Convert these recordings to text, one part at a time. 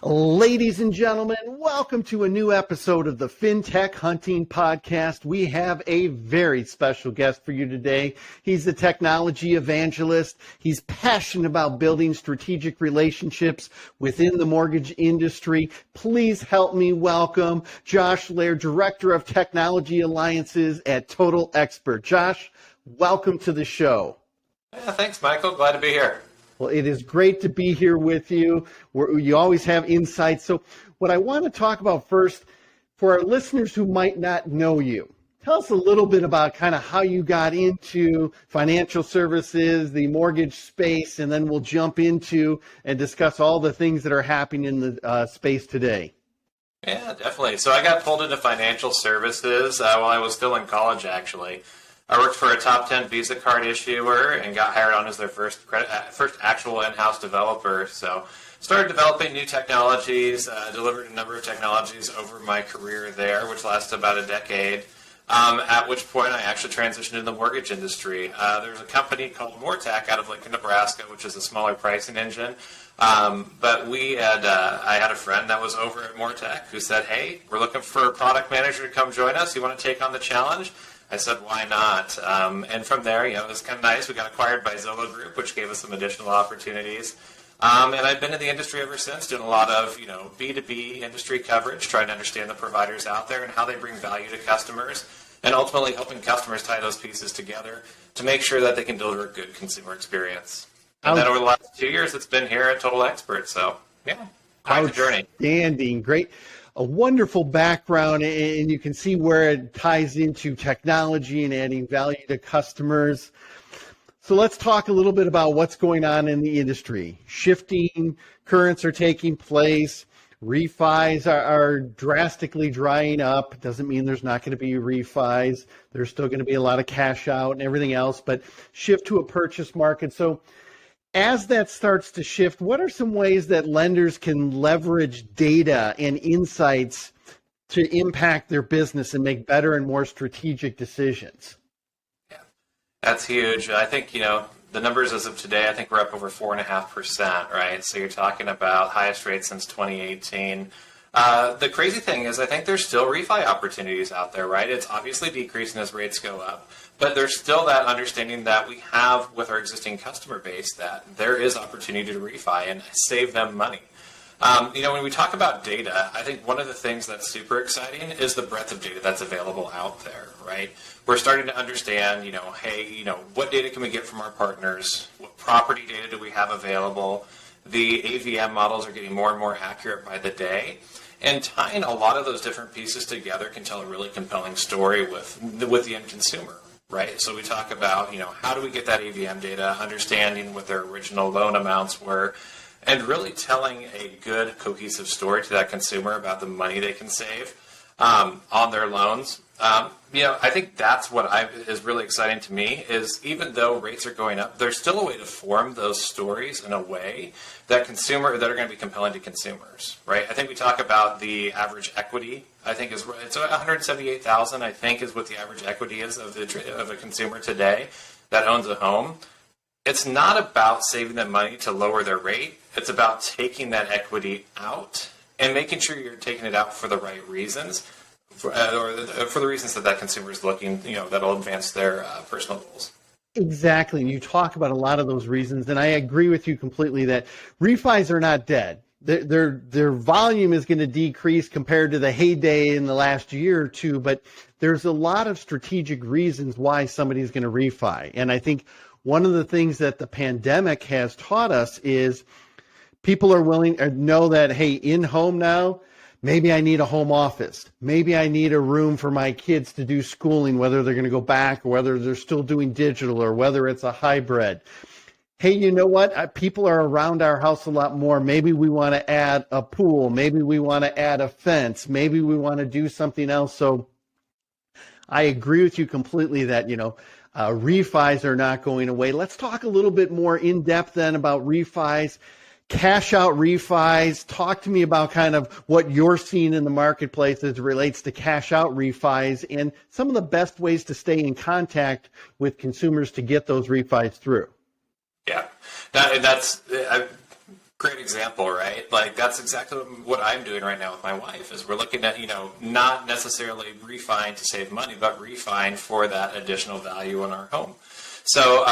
Ladies and gentlemen, welcome to a new episode of the Fintech Hunting Podcast. We have a very special guest for you today. He's a technology evangelist. He's passionate about building strategic relationships within the mortgage industry. Please help me welcome Josh Lehr, Director of Technology Alliances at Total Expert. Josh, welcome to the show. Yeah, thanks, Michael. Glad to be here. Well, it is great to be here with you. You always have insights. So what I want to talk about first, for our listeners who might not know you, tell us a little bit about kind of how you got into financial services, the mortgage space, and then we'll jump into and discuss all the things that are happening in the space today. Yeah, definitely. So I got pulled into financial services while I was still in college, actually. I worked for a top 10 Visa card issuer and got hired on as their first actual in-house developer. So started developing new technologies, delivered a number of technologies over my career there, which lasted about a decade, at which point I actually transitioned into the mortgage industry. There's a company called Mortech out of Lincoln, Nebraska, which is a smaller pricing engine. But I had a friend that was over at Mortech who said, hey, we're looking for a product manager to come join us. You want to take on the challenge? I said, why not? And from there, it was kind of nice. We got acquired by Zillow Group, which gave us some additional opportunities. And I've been in the industry ever since, doing a lot of, B2B industry coverage, trying to understand the providers out there and how they bring value to customers, and ultimately helping customers tie those pieces together to make sure that they can deliver a good consumer experience. And then over the last 2 years, it's been here at Total Expert. So, yeah, quite the journey. Outstanding. Great. A wonderful background, and you can see where it ties into technology and adding value to customers. So let's talk a little bit about what's going on in the industry. Shifting currents are taking place. Refis are drastically drying up. Doesn't mean there's not going to be refis. There's still going to be a lot of cash out and everything else, but shift to a purchase market. So as that starts to shift, what are some ways that lenders can leverage data and insights to impact their business and make better and more strategic decisions? Yeah, that's huge. I think, the numbers as of today, I think we're up over 4.5%, right? So you're talking about highest rate since 2018. The crazy thing is I think there's still refi opportunities out there, right? It's obviously decreasing as rates go up, but there's still that understanding that we have with our existing customer base that there is opportunity to refi and save them money. When we talk about data, I think one of the things that's super exciting is the breadth of data that's available out there, right? We're starting to understand, what data can we get from our partners? What property data do we have available? The AVM models are getting more and more accurate by the day. And tying a lot of those different pieces together can tell a really compelling story with the end consumer, right? So we talk about, how do we get that AVM data, understanding what their original loan amounts were, and really telling a good, cohesive story to that consumer about the money they can save on their loans. I think that's what is really exciting to me is even though rates are going up, there's still a way to form those stories in a way that are going to be compelling to consumers, right? I think we talk about the average equity. I think it's $178,000. I think is what the average equity is of a consumer today that owns a home. It's not about saving them money to lower their rate. It's about taking that equity out and making sure you're taking it out for the right reasons. For the reasons that consumer is looking, that'll advance their personal goals. Exactly. And you talk about a lot of those reasons, and I agree with you completely that refis are not dead. Their volume is going to decrease compared to the heyday in the last year or two, but there's a lot of strategic reasons why somebody's going to refi. And I think one of the things that the pandemic has taught us is people are willing to know that, hey, in home now, maybe I need a home office. Maybe I need a room for my kids to do schooling, whether they're going to go back or whether they're still doing digital or whether it's a hybrid. Hey, you know what? People are around our house a lot more. Maybe we want to add a pool. Maybe we want to add a fence. Maybe we want to do something else. So I agree with you completely that, refis are not going away. Let's talk a little bit more in depth then about refis. Cash out refis. Talk to me about kind of what you're seeing in the marketplace as it relates to cash out refis and some of the best ways to stay in contact with consumers to get those refis through. Yeah, Great example, right? Like that's exactly what I'm doing right now with my wife is we're looking at, not necessarily refine to save money, but refine for that additional value in our home. So,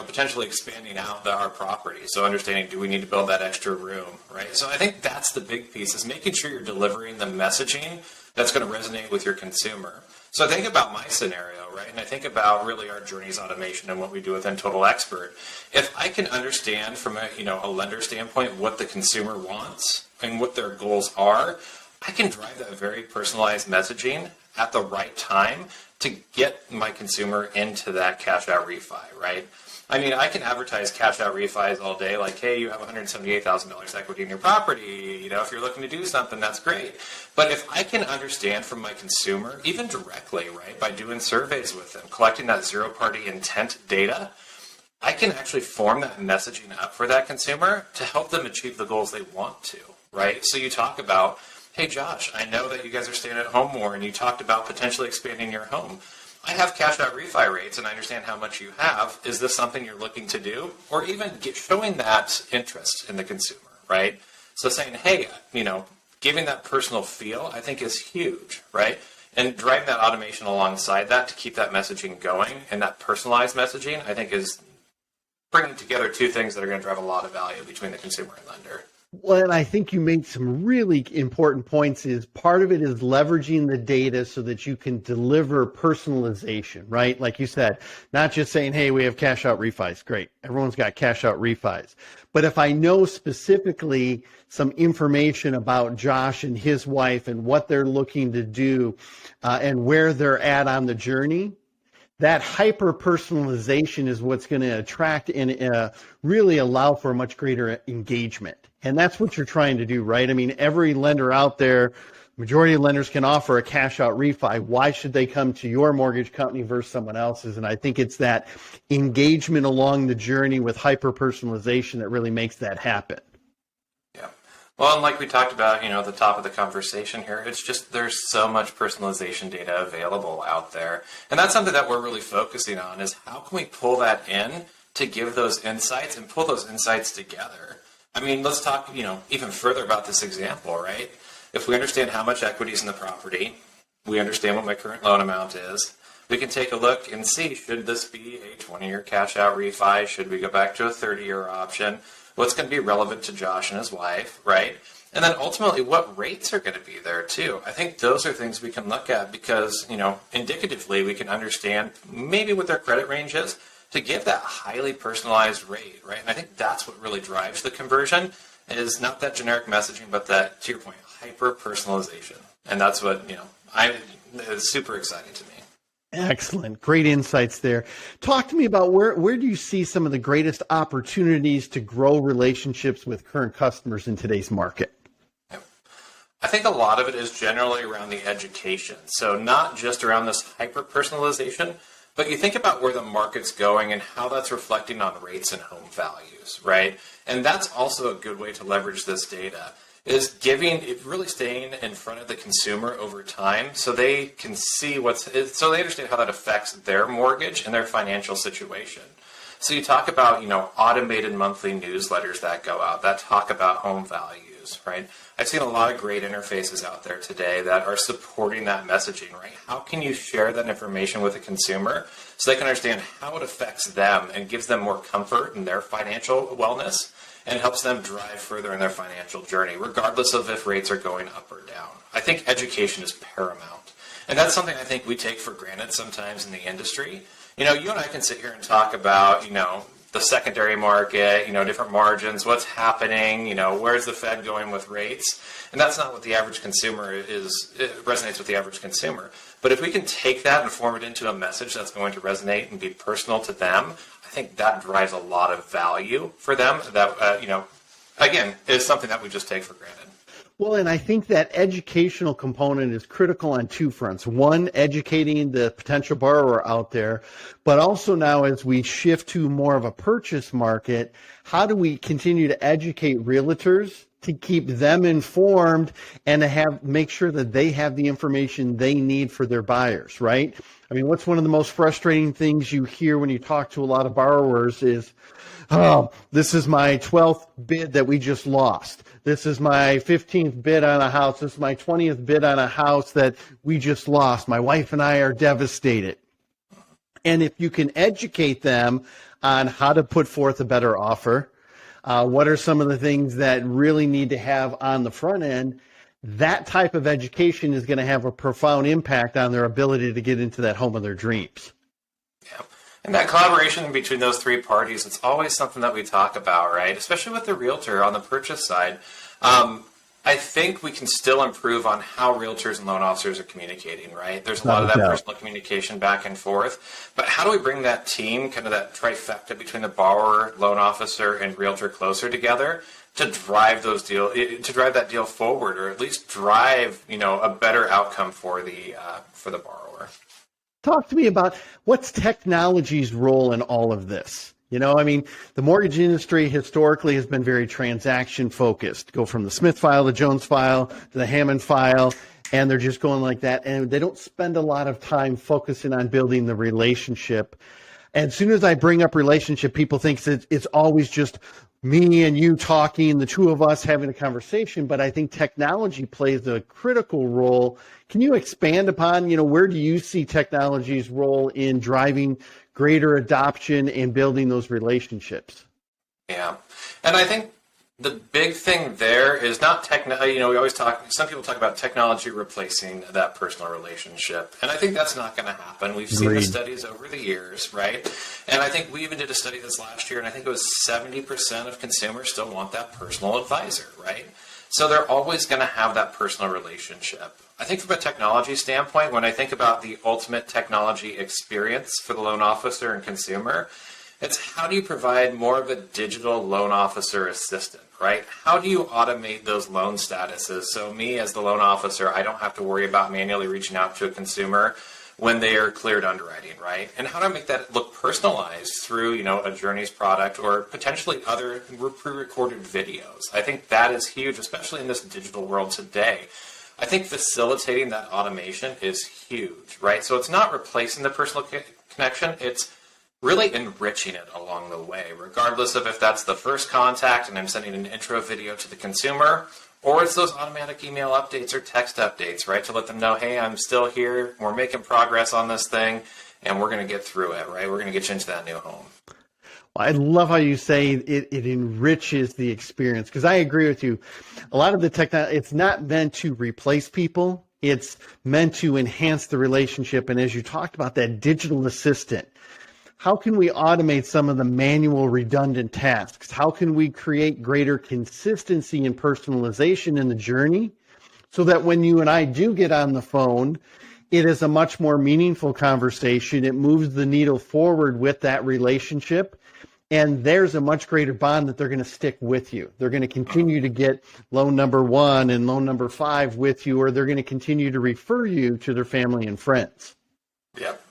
potentially expanding out our property. So understanding, do we need to build that extra room, right? So I think that's the big piece is making sure you're delivering the messaging that's going to resonate with your consumer. So I think about my scenario, right? And I think about really our journeys automation and what we do within Total Expert. If I can understand from a lender standpoint what the consumer wants and what their goals are, I can drive that very personalized messaging at the right time to get my consumer into that cash out refi, right? I mean, I can advertise cash out refis all day, like, hey, you have $178,000 equity in your property. If you're looking to do something, that's great. But if I can understand from my consumer, even directly, right, by doing surveys with them, collecting that zero-party intent data, I can actually form that messaging up for that consumer to help them achieve the goals they want to, right? So you talk about, hey, Josh, I know that you guys are staying at home more, and you talked about potentially expanding your home. I have cash out refi rates and I understand how much you have. Is this something you're looking to do? Or even showing that interest in the consumer, right? So saying, hey, giving that personal feel, I think is huge, right? And driving that automation alongside that to keep that messaging going and that personalized messaging, I think is bringing together two things that are going to drive a lot of value between the consumer and lender. Well, and I think you made some really important points. Is part of it is leveraging the data so that you can deliver personalization, right? Like you said, not just saying, hey, we have cash out refis. Great. Everyone's got cash out refis. But if I know specifically some information about Josh and his wife and what they're looking to do and where they're at on the journey, that hyper personalization is what's going to attract and really allow for a much greater engagement. And that's what you're trying to do, right? I mean, every lender out there, majority of lenders can offer a cash out refi. Why should they come to your mortgage company versus someone else's? And I think it's that engagement along the journey with hyper personalization that really makes that happen. Yeah. Well, and like we talked about, at the top of the conversation here, it's just there's so much personalization data available out there. And that's something that we're really focusing on is how can we pull that in to give those insights and pull those insights together. I mean, let's talk, even further about this example, right? If we understand how much equity is in the property, we understand what my current loan amount is, we can take a look and see, should this be a 20-year cash out refi? Should we go back to a 30-year option? What's going to be relevant to Josh and his wife, right? And then ultimately, what rates are going to be there too? I think those are things we can look at because, indicatively, we can understand maybe what their credit range is to give that highly personalized rate, right? And I think that's what really drives the conversion is not that generic messaging, but that, to your point, hyper personalization. And that's what, is super exciting to me. Excellent. Great insights there. Talk to me about where do you see some of the greatest opportunities to grow relationships with current customers in today's market? I think a lot of it is generally around the education. So not just around this hyper personalization, but you think about where the market's going and how that's reflecting on rates and home values, right? And that's also a good way to leverage this data is really staying in front of the consumer over time so they can see so they understand how that affects their mortgage and their financial situation. So you talk about, automated monthly newsletters that go out that talk about home values, right? I've seen a lot of great interfaces out there today that are supporting that messaging, right? How can you share that information with a consumer so they can understand how it affects them and gives them more comfort in their financial wellness and helps them drive further in their financial journey, regardless of if rates are going up or down. I think education is paramount. And that's something I think we take for granted sometimes in the industry. You and I can sit here and talk about, the secondary market, different margins, what's happening, where's the Fed going with rates? And that's not what the average consumer it resonates with the average consumer. But if we can take that and form it into a message that's going to resonate and be personal to them, I think that drives a lot of value for them that, again, is something that we just take for granted. Well, and I think that educational component is critical on two fronts. One, educating the potential borrower out there, but also now as we shift to more of a purchase market, how do we continue to educate realtors to keep them informed and to make sure that they have the information they need for their buyers, right? I mean, what's one of the most frustrating things you hear when you talk to a lot of borrowers is, oh, this is my 12th bid that we just lost. This is my 15th bid on a house. This is my 20th bid on a house that we just lost. My wife and I are devastated. And if you can educate them on how to put forth a better offer, what are some of the things that really need to have on the front end, that type of education is going to have a profound impact on their ability to get into that home of their dreams. Yeah. And that collaboration between those three parties, it's always something that we talk about, right? Especially with the realtor on the purchase side. I think we can still improve on how realtors and loan officers are communicating, right? There's a lot of that personal communication back and forth. But how do we bring that team, kind of that trifecta between the borrower, loan officer, and realtor closer together to drive that deal forward, or at least drive, a better outcome for the borrower? Talk to me about what's technology's role in all of this. The mortgage industry historically has been very transaction focused. Go from the Smith file, the Jones file, to the Hammond file, and they're just going like that. And they don't spend a lot of time focusing on building the relationship. And as soon as I bring up relationship, people think it's always just me and you talking, the two of us having a conversation. But I think technology plays a critical role. Can you expand upon, where do you see technology's role in driving greater adoption and building those relationships? Yeah. And I think the big thing there is not we always some people talk about technology replacing that personal relationship. And I think that's not going to happen. We've seen the studies over the years, right? And I think we even did a study this last year, and I think it was 70% of consumers still want that personal advisor, right? So they're always going to have that personal relationship. I think from a technology standpoint, when I think about the ultimate technology experience for the loan officer and consumer, it's how do you provide more of a digital loan officer assistant, right? How do you automate those loan statuses? So me as the loan officer, I don't have to worry about manually reaching out to a consumer when they are cleared underwriting, right? And how do I make that look personalized through, a Journeys product or potentially other pre-recorded videos? I think that is huge, especially in this digital world today. I think facilitating that automation is huge, right? So it's not replacing the personal connection, it's really enriching it along the way, regardless of if that's the first contact and I'm sending an intro video to the consumer, or it's those automatic email updates or text updates, right? To let them know, hey, I'm still here, we're making progress on this thing, and we're going to get through it, right? We're going to get you into that new home. I love how you say it enriches the experience, because I agree with you. A lot of the technology, it's not meant to replace people. It's meant to enhance the relationship. And as you talked about that digital assistant, how can we automate some of the manual redundant tasks? How can we create greater consistency and personalization in the journey so that when you and I do get on the phone, it is a much more meaningful conversation. It moves the needle forward with that relationship. And there's a much greater bond that they're going to stick with you. They're going to continue to get loan number 1 and loan number 5 with you, or they're going to continue to refer you to their family and friends. Yep.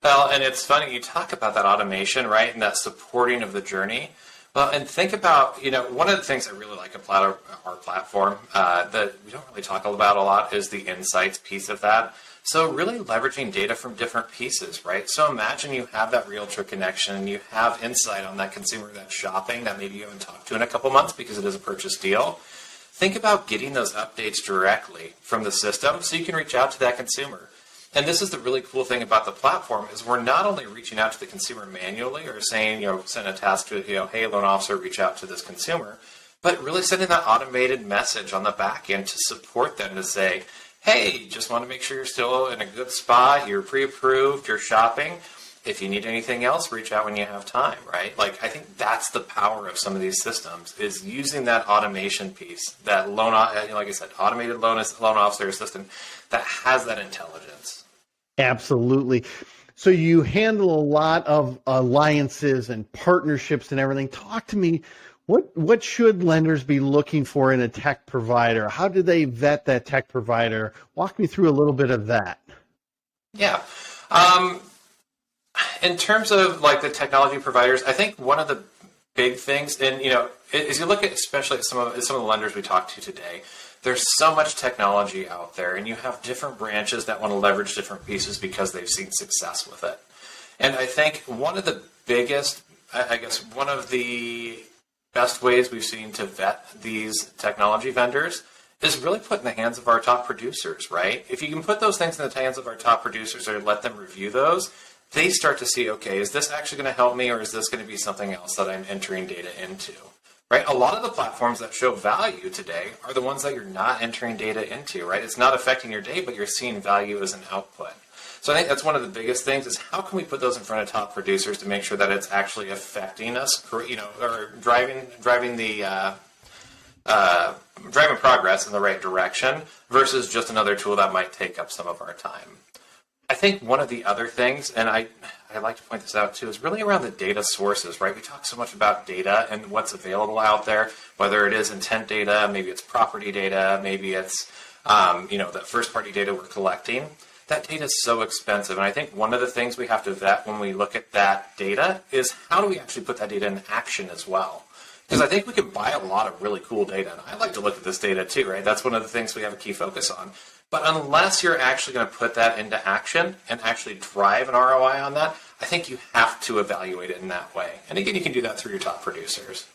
Well, and it's funny, you talk about that automation, right, and that supporting of the journey. Well, and think about, one of the things I really like about our platform that we don't really talk about a lot is the insights piece of that. So really leveraging data from different pieces, right? So imagine you have that realtor connection and you have insight on that consumer that's shopping that maybe you haven't talked to in a couple months because it is a purchase deal. Think about getting those updates directly from the system so you can reach out to that consumer. And this is the really cool thing about the platform is we're not only reaching out to the consumer manually or saying, send a task to, hey, loan officer, reach out to this consumer, but really sending that automated message on the back end to support them to say, hey, just want to make sure you're still in a good spot, you're pre-approved, you're shopping. If you need anything else, reach out when you have time, right? I think that's the power of some of these systems is using that automation piece, that like I said, automated loan officer assistant that has that intelligence. Absolutely. So you handle a lot of alliances and partnerships and everything. Talk to me. What should lenders be looking for in a tech provider? How do they vet that tech provider? Walk me through a little bit of that. Yeah. In terms of the technology providers, I think one of the big things, and as you look at, especially at some of the lenders we talked to today, there's so much technology out there, and you have different branches that want to leverage different pieces because they've seen success with it. And I think one of the biggest, I guess, one of the best ways we've seen to vet these technology vendors is really put in the hands of our top producers, right? If you can put those things in the hands of our top producers or let them review those, they start to see, okay, is this actually going to help me, or is this going to be something else that I'm entering data into, right? A lot of the platforms that show value today are the ones that you're not entering data into, right? It's not affecting your day, but you're seeing value as an output. So I think that's one of the biggest things is how can we put those in front of top producers to make sure that it's actually affecting us, you know, or driving progress in the right direction versus just another tool that might take up some of our time. I think one of the other things, and I like to point this out too, is really around the data sources, right? We talk so much about data and what's available out there, whether it is intent data, maybe it's property data, maybe it's, that first party data we're collecting. That data is so expensive. And I think one of the things we have to vet when we look at that data is how do we actually put that data in action as well? Because I think we can buy a lot of really cool data. And I like to look at this data too, right? That's one of the things we have a key focus on. But unless you're actually going to put that into action and actually drive an ROI on that, I think you have to evaluate it in that way. And again, you can do that through your top producers.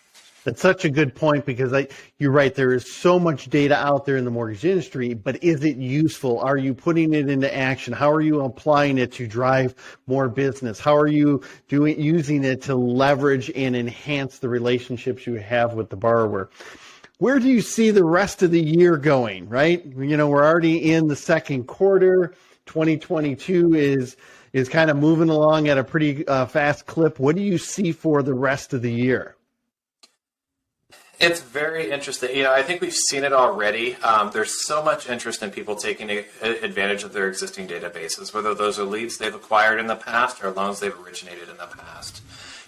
That's such a good point because you're right. There is so much data out there in the mortgage industry, but is it useful? Are you putting it into action? How are you applying it to drive more business? How are you using it to leverage and enhance the relationships you have with the borrower? Where do you see the rest of the year going, right? You know, we're already in the second quarter. 2022 is kind of moving along at a pretty fast clip. What do you see for the rest of the year? It's very interesting. You know, I think we've seen it already. There's so much interest in people taking advantage of their existing databases, whether those are leads they've acquired in the past or loans they've originated in the past.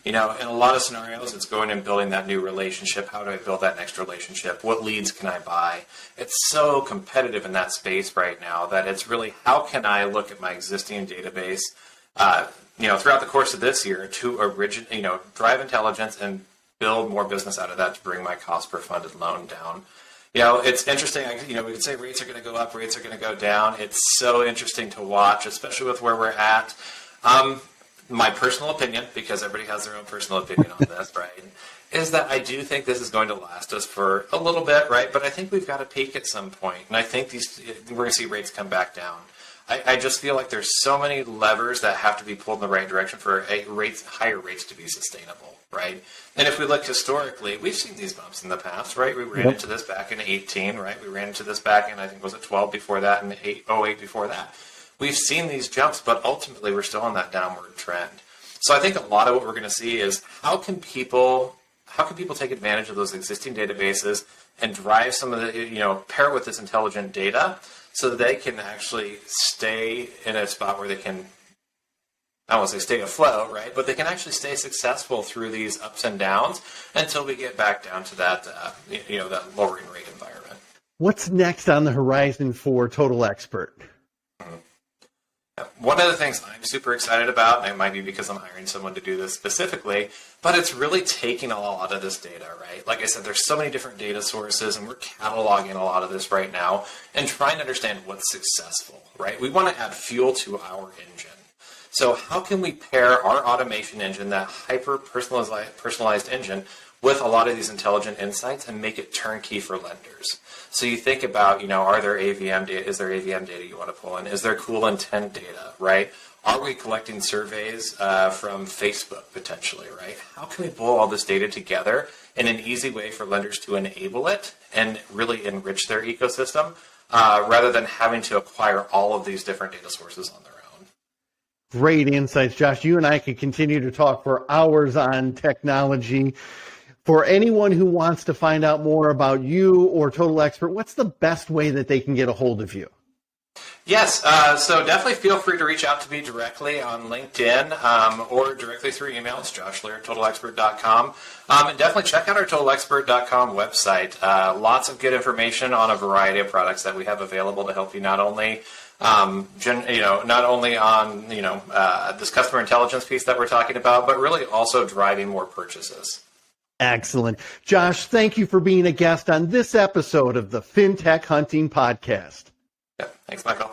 You know, in a lot of scenarios, it's going and building that new relationship. How do I build that next relationship? What leads can I buy? It's so competitive in that space right now that it's really how can I look at my existing database, throughout the course of this year to drive intelligence and build more business out of that to bring my cost per funded loan down. You know, it's interesting. We could say rates are going to go up, rates are going to go down. It's so interesting to watch, especially with where we're at. My personal opinion, because everybody has their own personal opinion on this, right, is that I do think this is going to last us for a little bit, right? But I think we've got to peak at some point, and I think we're going to see rates come back down. I just feel like there's so many levers that have to be pulled in the right direction for higher rates to be sustainable, right? And if we look historically, we've seen these bumps in the past, right? We ran into this back in 18, right? We ran into this back in, I think, was it 12 before that and 08 before that. We've seen these jumps, but ultimately we're still on that downward trend. So I think a lot of what we're going to see is how can people take advantage of those existing databases and drive some of the, pair with this intelligent data so that they can actually stay in a spot where they can, I don't want to say stay afloat, right? But they can actually stay successful through these ups and downs until we get back down to that, that lowering rate environment. What's next on the horizon for Total Expert? One of the things I'm super excited about, and it might be because I'm hiring someone to do this specifically, but it's really taking a lot of this data, right? Like I said, there's so many different data sources, and we're cataloging a lot of this right now and trying to understand what's successful, right? We want to add fuel to our engine. So how can we pair our automation engine, that hyper-personalized engine, with a lot of these intelligent insights and make it turnkey for lenders? So you think about, are there AVM data? Is there AVM data you want to pull in? Is there cool intent data, right? Are we collecting surveys from Facebook potentially, right? How can we pull all this data together in an easy way for lenders to enable it and really enrich their ecosystem rather than having to acquire all of these different data sources on their own? Great insights, Josh. You and I could continue to talk for hours on technology. For anyone who wants to find out more about you or Total Expert, what's the best way that they can get a hold of you? Yes, so definitely feel free to reach out to me directly on LinkedIn or directly through email. It's joshlehr@totalexpert.com. And definitely check out our totalexpert.com website. Lots of good information on a variety of products that we have available to help you not only on this customer intelligence piece that we're talking about, but really also driving more purchases. Excellent. Josh, thank you for being a guest on this episode of the FinTech Hunting Podcast. Yeah, thanks, Michael.